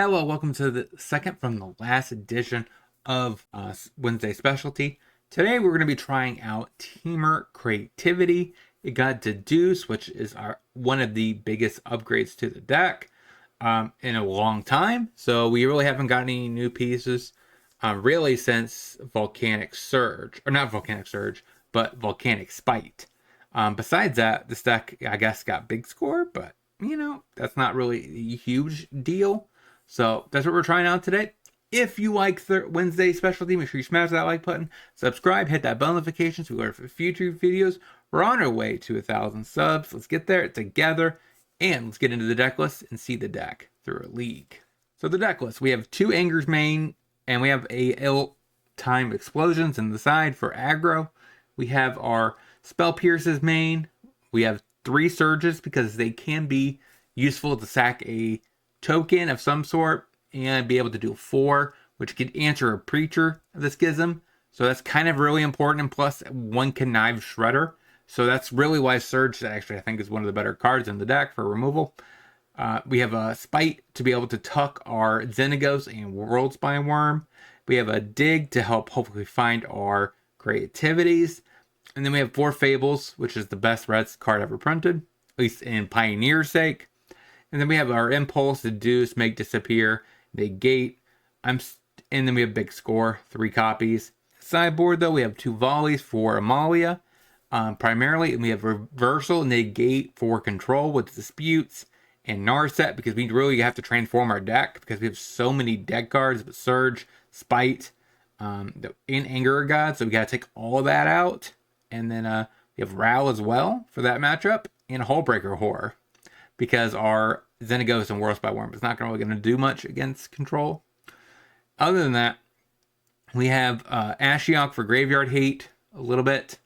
Hello, welcome to the second from the last edition of Wednesday Specialty. Today we're going to be trying out Temur Creativity. It got Deduce, which is one of the biggest upgrades to the deck in a long time. So we really haven't got any new pieces really since Volcanic Surge, or not Volcanic Surge, but Volcanic Spite. Besides that, this deck, I guess, got big score, but that's not really a huge deal. So that's what we're trying out today. If you like Wednesday Specialty, make sure you smash that like button, subscribe, hit that bell notification so we go for future videos. We're on our way to 1,000 subs. Let's get there together, and let's get into the deck list and see the deck through a league. So the deck list, we have 2 Anger's main, and we have a ill-timed explosions in the side for aggro. We have our Spell Pierces main. We have 3 surges because they can be useful to sack a token of some sort and be able to do 4, which could answer a Preacher of the Schism. So that's kind of really important. And plus, 1 Connive Shredder. So that's really why Surge, actually, I think, is one of the better cards in the deck for removal. We have a Spite to be able to tuck our Xenagos and World Spine Worm. We have a Dig to help hopefully find our creativities. And then we have 4 Fables, which is the best red card ever printed, at least in Pioneer's sake. And then we have our Impulse, Deduce, Make Disappear, Negate. And then we have Big Score, 3 copies. Sideboard, though, we have 2 Volleys for Amalia. Primarily, and we have Reversal, Negate for Control with Disputes, and Narset, because we really have to transform our deck, because we have so many deck cards, but Surge, Spite, and Anger of God, so we got to take all of that out. And then we have Ral as well for that matchup, and Hullbreaker Horror, because our Xenagos and World Spine Worm is not really going to do much against control. Other than that, we have Ashiok for Graveyard Hate a little bit.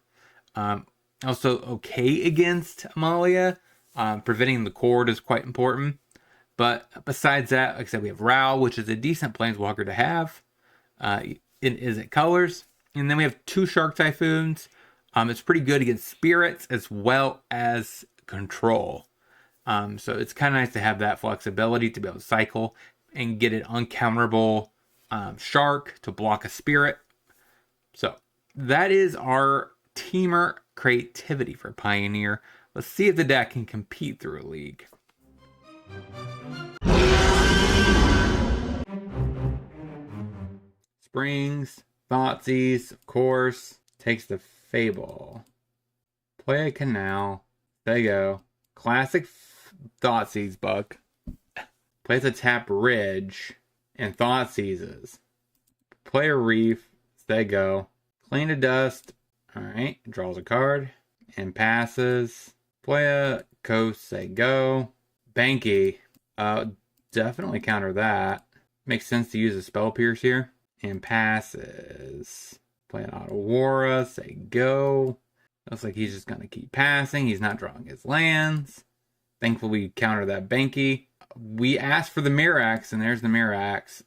Also okay against Amalia. Preventing the Cord is quite important. But besides that, like I said, we have Ral, which is a decent Planeswalker to have. It is at colors. And then we have 2 Shark Typhoons. It's pretty good against Spirits as well as Control. So it's kind of nice to have that flexibility to be able to cycle and get an uncounterable Shark to block a Spirit. So that is our Temur Creativity for Pioneer. Let's see if the deck can compete through a league. Springs, Thoughtseize, of course, takes the Fable. Play a Canal. There you go. Classic Thoughtseize buck. Plays a Tap Ridge and Thoughtseizes. Play a Reef. There you go. Clean to Dust. Alright. Draws a card. And passes. Play a Coast. Say go. Banky. Definitely counter that. Makes sense to use a Spell Pierce here. And passes. Play an Otawara. Say go. Looks like he's just going to keep passing. He's not drawing his lands. Thankfully, we counter that Banky. We asked for the Mirax, and there's the Mirax.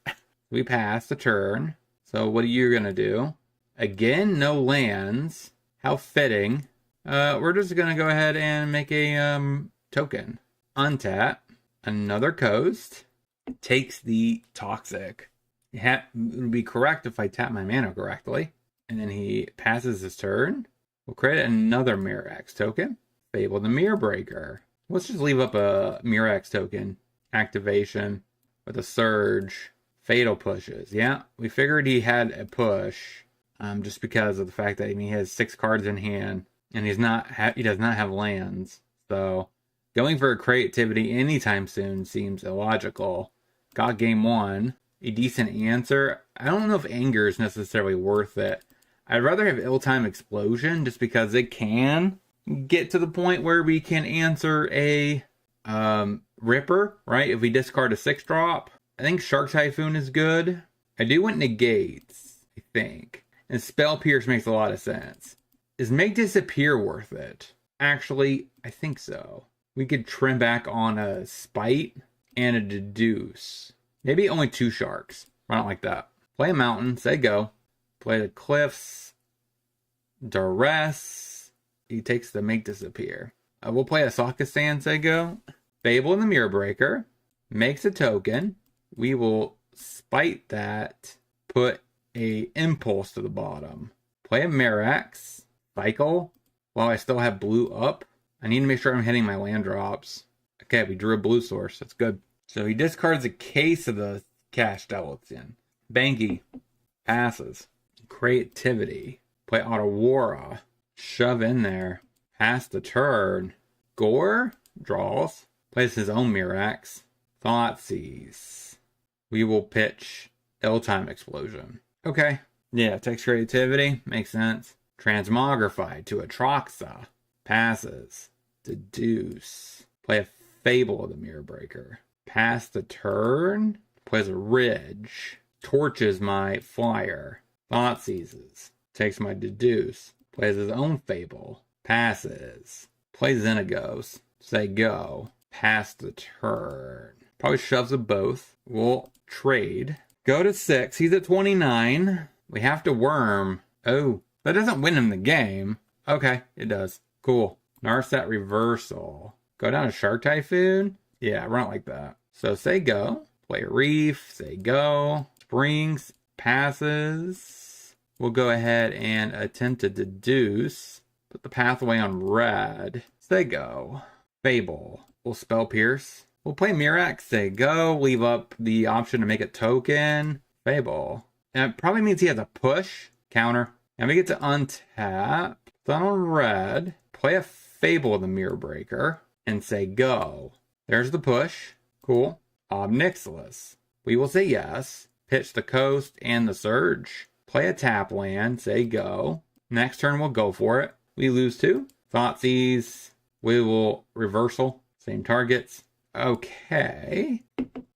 We passed the turn. So what are you going to do? Again, no lands. How fitting. We're just going to go ahead and make a token. Untap. Another Coast. Takes the Toxic. It would be correct if I tap my mana correctly. And then he passes his turn. We'll create another Mirax token. Fable the Mirror Breaker. Let's just leave up a Mirax token. Activation with a Surge. Fatal pushes. Yeah, we figured he had a push. Just because of the fact that he has 6 cards in hand. And he does not have lands. So going for a creativity anytime soon seems illogical. Got game 1. A decent answer. I don't know if Anger is necessarily worth it. I'd rather have Ill-Timed Explosion just because it can get to the point where we can answer a Ripper, right? If we discard a 6-drop. I think Shark Typhoon is good. I do want Negates, I think. And Spell Pierce makes a lot of sense. Is Make Disappear worth it? Actually, I think so. We could trim back on a Spite and a Deduce. Maybe only 2 Sharks. I don't like that. Play a Mountain, say go. Play the Cliffs. Duress. He takes the Make Disappear. We'll play a Sokka Sand, say go. Fable in the Mirror Breaker. Makes a token. We will spite that, put a impulse to the bottom. Play a Mirax, cycle, while I still have blue up. I need to make sure I'm hitting my land drops. Okay, we drew a blue source. That's good. So he discards a case of the cash devil it's in. Banky, passes. Creativity. Play Otawara. Shove in there. Pass the turn. Gore, draws. Plays his own Mirax. Thoughtseize. We will pitch Ill-Time Explosion. Okay. Yeah, takes creativity. Makes sense. Transmogrify to Atroxa. Passes. Deduce. Play a Fable of the Mirror Breaker. Pass the turn. Plays a Ridge. Torches my Flyer. Thoughtseizes. Takes my Deduce. Plays his own Fable. Passes. Plays Xenagos. Say go. Pass the turn. Probably shoves them both. We'll trade. Go to 6. He's at 29. We have to worm. Oh, that doesn't win him the game. Okay, it does. Cool. Narset reversal. Go down to Shark Typhoon. Yeah, run it like that. So say go. Play Reef. Say go. Springs. Passes. We'll go ahead and attempt to deduce. Put the pathway on red. Say go. Fable. We'll spell Pierce. We'll play Mirax. Say go. Leave up the option to make a token. Fable. And it probably means he has a push. Counter. And we get to untap. Thumb on red. Play a Fable of the Mirror Breaker. And say go. There's the push. Cool. Obnixilis. We will say yes. Pitch the Coast and the Surge. Play a tap land. Say go. Next turn we'll go for it. We lose 2. Thoughtseize. We will reversal. Same targets. Okay.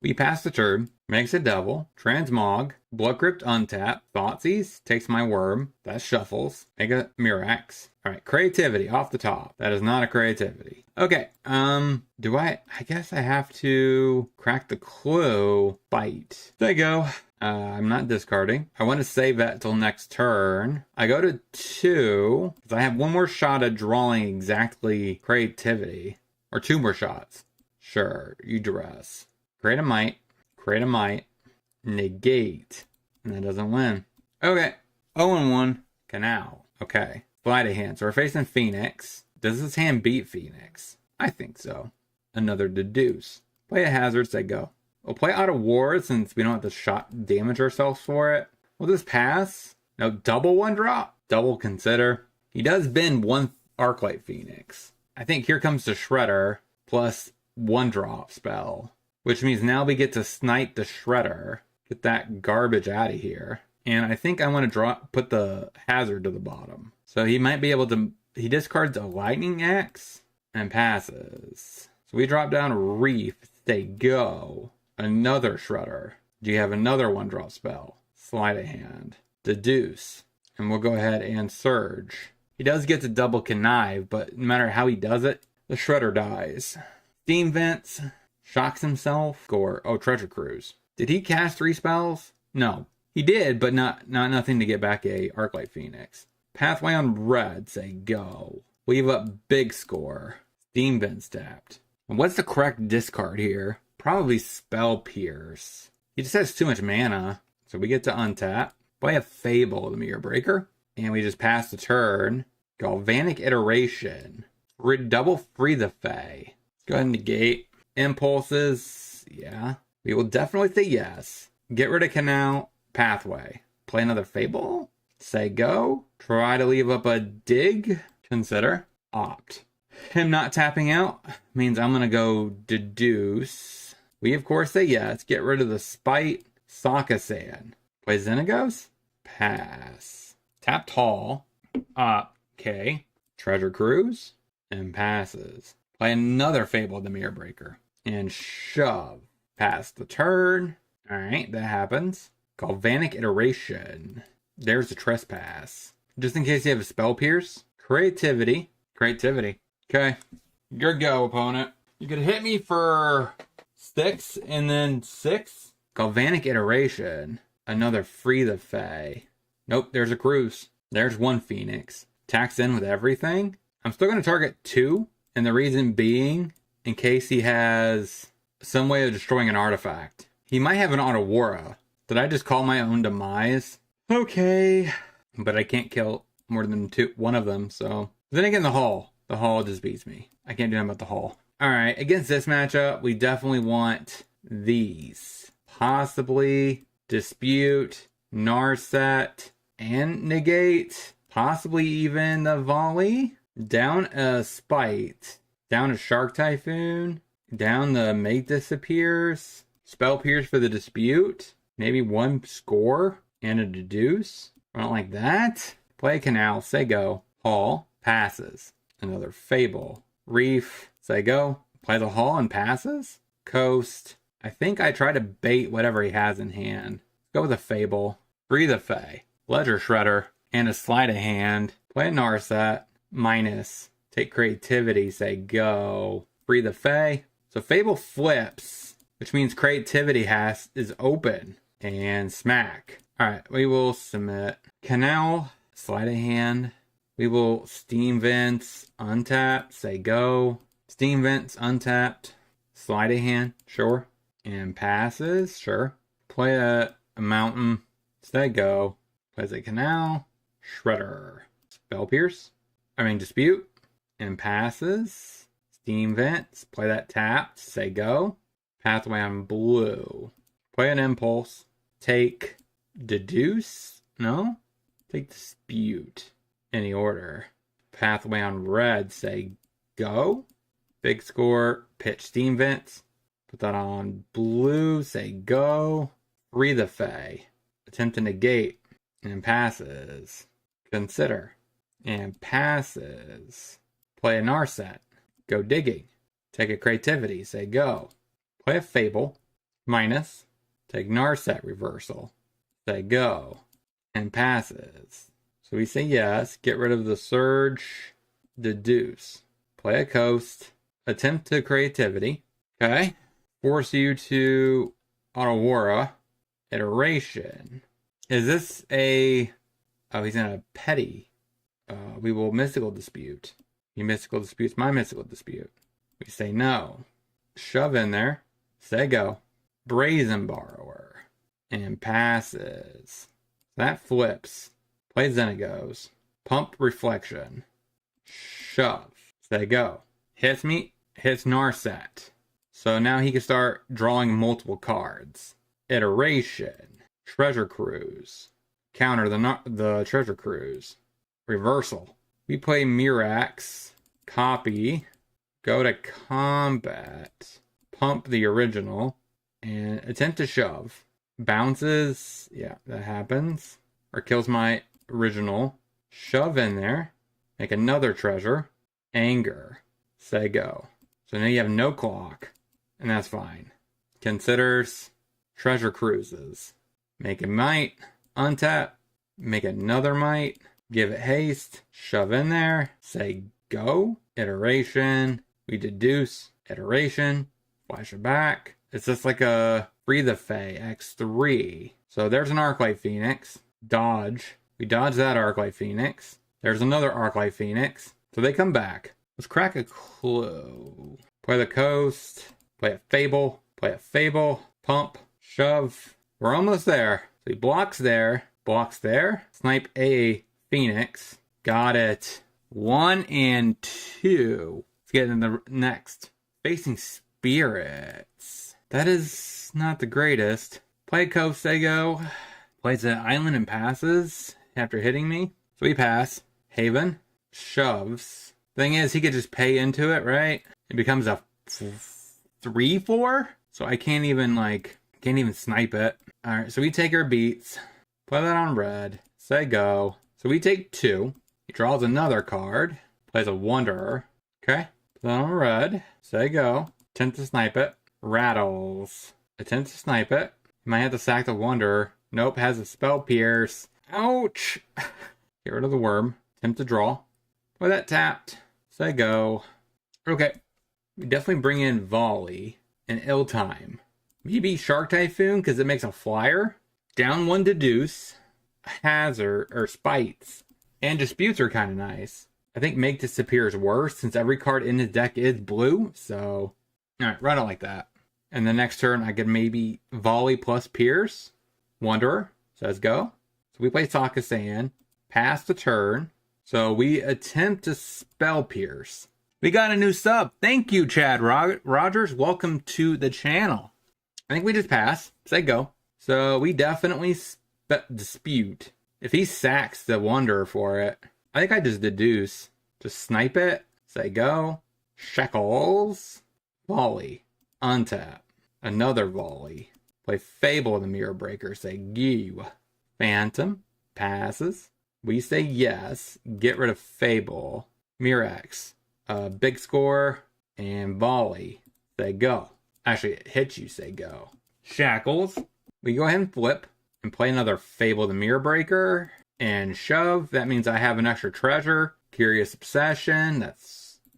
We pass the turn. Makes a double. Transmog. Blood Crypt untap. Thoughtseize. Takes my worm. That shuffles. Make a Mirax. Alright, creativity off the top. That is not a creativity. Okay. I guess I have to crack the clue. Bite. There you go. I'm not discarding. I want to save that till next turn. I go to 2, because I have one more shot at drawing exactly creativity. Or 2 more shots. Sure, you dress. Create a might. Create a might. Negate. And that doesn't win. Okay. 0-1. Canal. Okay. Sleight of hand. So we're facing Phoenix. Does this hand beat Phoenix? I think so. Another deduce. Play a hazard. Say go. We'll play out of war since we don't have to shot damage ourselves for it. We'll just pass. No, double 1 drop. Double consider. He does bend 1 Arclight Phoenix. I think here comes the Shredder plus 1 drop spell. Which means now we get to snipe the Shredder. Get that garbage out of here. And I think I want to put the hazard to the bottom. So he might be able to... He discards a Lightning Axe and passes. So we drop down a Reef. Say go. Another Shredder. Do you have another 1 drop spell? Sleight of hand. Deduce. And we'll go ahead and Surge. He does get to double Connive, but no matter how he does it, the Shredder dies. Steam Vents. Shocks himself. Score. Oh, Treasure Cruise. Did he cast 3 spells? No. He did, but not nothing to get back a Arclight Phoenix. Pathway on red. Say go. Leave up big score. Steam Vents tapped. And what's the correct discard here? Probably Spell Pierce. He just has too much mana. So we get to untap. Play a Fable of the Mirror Breaker. And we just pass the turn. Galvanic Iteration. Double free the Fae. Go ahead and negate. Impulses. Yeah. We will definitely say yes. Get rid of Canal. Pathway. Play another Fable. Say go. Try to leave up a dig. Consider. Opt. Him not tapping out means I'm going to go deduce. We, of course, say yes. Get rid of the Spite. Sokka-san. Play Xenagos. Pass. Tap tall. Okay. Treasure Cruise. And passes. Play another Fable of the Mirror Breaker. And shove. Pass the turn. Alright, that happens. Galvanic Iteration. There's the Trespass. Just in case you have a Spell Pierce. Creativity. Creativity. Okay. Your go, opponent. You could hit me for 6 and then 6. Galvanic Iteration. Another Free the Fae. Nope, there's a Cruise. There's 1 Phoenix. Attacks in with everything. I'm still going to target 2. And the reason being, in case he has some way of destroying an artifact. He might have an Aurora. Did I just call my own demise? Okay. But I can't kill more than one of them, so. Then again, the Hall. The Hall just beats me. I can't do nothing about the Hall. Alright, against this matchup, we definitely want these. Possibly Dispute, Narset, and Negate. Possibly even the Volley. Down a Spite. Down a Shark Typhoon. Down the Make Disappears. Spell Pierce for the Dispute. Maybe one Score and a Deduce. I don't like that. Play Canal, say go. Hall, passes. Another Fable. Reef, say go. Play the Hall and passes. Coast. I think I try to bait whatever he has in hand. Go with a Fable. Breathe a Fae. Ledger Shredder. And a Sleight of Hand. Play a Narset. Minus. Take Creativity, say go. Breathe a Fae. So Fable flips, which means Creativity is open. And smack. Alright, we will submit. Canal, Sleight of Hand. We will Steam Vents, untap, say go. Steam Vents, untapped. Sleight of Hand, sure. And passes, sure. Play a Mountain, say go. Plays a Canal, Shredder. Spell Pierce, Dispute. And passes. Steam Vents, play that tapped, say go. Pathway on blue. Play an Impulse. Take Deduce? No? Take Dispute. Any order. Pathway on red, say go. Big Score, pitch Steam Vents. Put that on blue, say go. Breathe a Fae. Attempt to negate. And passes. Consider. And passes. Play a Narset. Go digging. Take a Creativity, say go. Play a Fable. Minus. Take Narset reversal. Say go. And passes. So we say yes. Get rid of the Surge. Deduce. Play a Coast. Attempt to Creativity. Okay. Force you to Aurora. Iteration. Is this a... Oh, he's in a Petty. We will Mystical Dispute. He Mystical Disputes my Mystical Dispute. We say no. Shove in there. Say go. Brazen Borrower. And passes. That flips. Play Xenagos. Pump Reflection. Shove. Say go. Hits me. Hits Narset. So now he can start drawing multiple cards. Iteration. Treasure Cruise. Counter the Treasure Cruise. Reversal. We play Mirax. Copy. Go to combat. Pump the original. And attempt to shove. Bounces. Yeah, that happens. Or kills my original. Shove in there. Make another treasure. Anger. Say go. So now you have no clock. And that's fine. Considers Treasure Cruises. Make a Might. Untap. Make another Might. Give it haste. Shove in there. Say go. Iteration. We deduce. Iteration. Flash it back. It's just like a Breathe a Fae X3. So there's an Arclight Phoenix. Dodge. We dodge that Arclight Phoenix. There's another Arclight Phoenix. So they come back. Let's crack a clue. Play the Coast. Play a Fable. Play a Fable. Pump. Shove. We're almost there. So he blocks there. Blocks there. Snipe a Phoenix. Got it. 1 and 2. Let's get in the next. Facing Spirits. That is not the greatest. Play Coast, they go. Plays an island and passes after hitting me. So we pass. Haven. Shoves. Thing is, he could just pay into it, right? It becomes a 3-4. So I can't even snipe it. Alright, so we take our beats. Play that on red. Say go. So we take 2. He draws another card. Plays a Wanderer. Okay. Put that on red. Say go. Attempt to snipe it. Rattles. Attempt to snipe it. You might have to sack the Wanderer. Nope, has a Spell Pierce. Ouch! Get rid of the worm. Attempt to draw. Play that tapped. Say go. Okay. We definitely bring in Volley and Ill Time. Maybe Shark Typhoon because it makes a flyer. Down 1 Deduce. Hazard or Spites. And Disputes are kind of nice. I think Make Disappear is worse since every card in his deck is blue. So, alright, run it like that. And the next turn, I could maybe volley plus Pierce. Wanderer says go. So we play Sakasan. Pass the turn. So we attempt to spell Pierce. We got a new sub. Thank you, Chad Rogers. Welcome to the channel. I think we just pass. Say go. So we definitely dispute. If he sacks the Wanderer for it, I think I just deduce. Just snipe it. Say go. Shekels. Volley. Untap. Another volley. Play Fable the Mirror Breaker. Say go. Phantom. Passes. We say yes. Get rid of Fable. Mirax. Big score. And volley. Say go. Actually, it hits you. Say go. Shackles. We go ahead and flip. And play another Fable the Mirror Breaker. And shove. That means I have an extra treasure. Curious Obsession.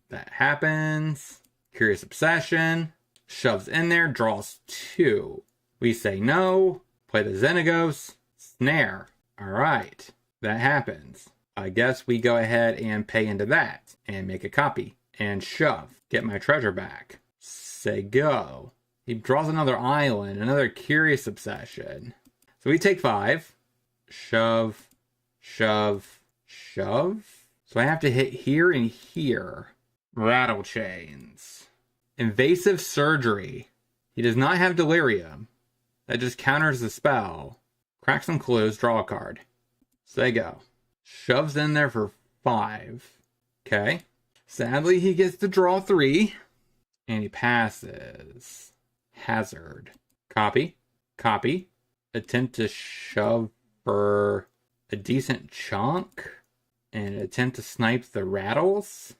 That happens. Curious Obsession. Shoves in there. Draws 2. We say no. Play the Xenagos. Snare. Alright. That happens. I guess we go ahead and pay into that. And make a copy. And shove. Get my treasure back. Say go. He draws another island. Another Curious Obsession. So we take 5. Shove. Shove. Shove. So I have to hit here and here. Rattle Chains. Invasive Surgery. He does not have Delirium. That just counters the spell. Crack some clues. Draw a card. Say go. Shoves in there for 5. Okay. Sadly, he gets to draw 3. And he passes. Hazard. Copy. Copy. Attempt to shove for a decent chunk. And attempt to snipe the rattles.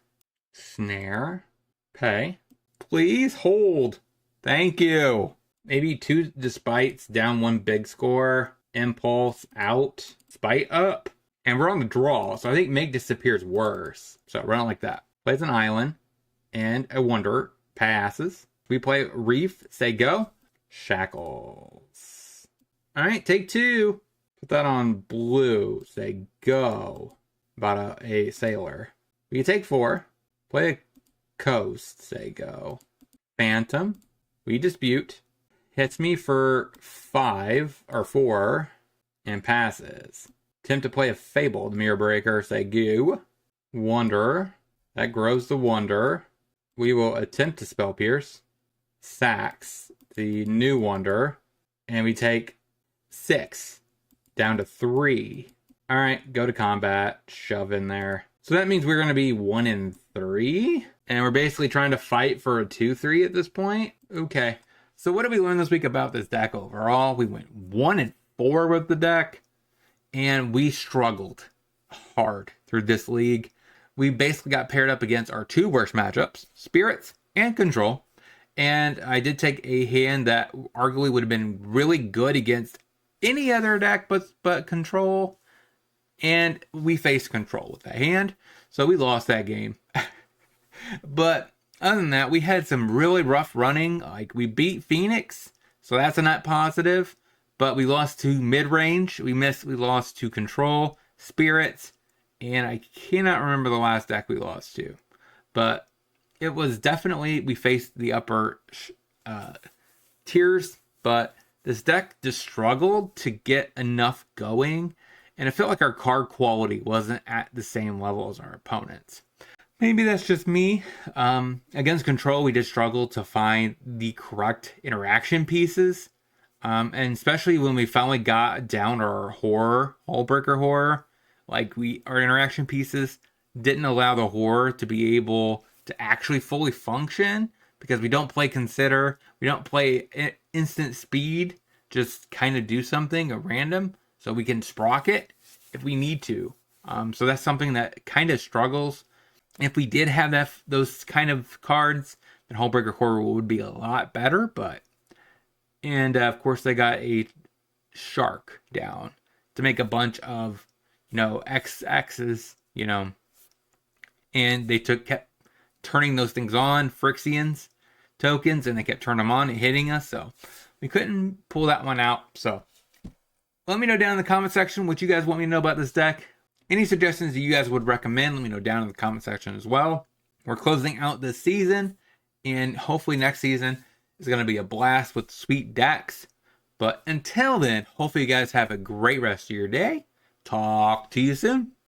Snare. Pay. Please hold. Thank you. Maybe 2 despites, down 1 big score. Impulse out. Spite up. And we're on the draw, so I think make disappears worse. So run it like that. Plays an island. And a Wanderer. Passes. We play Reef. Say go. Shackles. Alright, take 2. Put that on blue. Say go. About a sailor. We can take 4. Play a coast. Say go. Phantom. We dispute. Hits me for 5 or 4 and passes. Attempt to play a Fable the Mirror Breaker. Say go. Wanderer. That grows the Wanderer. We will attempt to spell Pierce. Sacks the new Wanderer. And we take 6 down to 3. Alright, go to combat. Shove in there. So that means we're going to be 1 in 3. And we're basically trying to fight for a 2-3 at this point. Okay. So what did we learn this week about this deck overall? We went 1 in 4 with the deck. And we struggled hard through this league. We basically got paired up against our 2 worst matchups. Spirits and Control. And I did take a hand that arguably would have been really good against any other deck but Control. And we faced Control with that hand. So we lost that game. But other than that, we had some really rough running. Like we beat Phoenix. So that's a net positive. But we lost to mid-range. We lost to Control, Spirits. And I cannot remember the last deck we lost to. But it was definitely, we faced the upper tiers. But this deck just struggled to get enough going. And it felt like our card quality wasn't at the same level as our opponents. Maybe that's just me. Against Control, we did struggle to find the correct interaction pieces. And especially when we finally got down to our horror, Hullbreaker horror. Like our interaction pieces didn't allow the horror to be able to actually fully function. Because we don't play Consider. We don't play instant speed. Just kind of do something at random. So we can sprocket if we need to. So that's something that kind of struggles. If we did have those kind of cards, then Hullbreaker Horror would be a lot better. And of course they got a Shark down to make a bunch of, XXs, And they kept turning those things on, Phyrexians tokens, and they kept turning them on and hitting us. So we couldn't pull that one out. So let me know down in the comment section what you guys want me to know about this deck. Any suggestions that you guys would recommend, let me know down in the comment section as well. We're closing out this season, and hopefully next season is going to be a blast with sweet decks. But until then, hopefully you guys have a great rest of your day. Talk to you soon.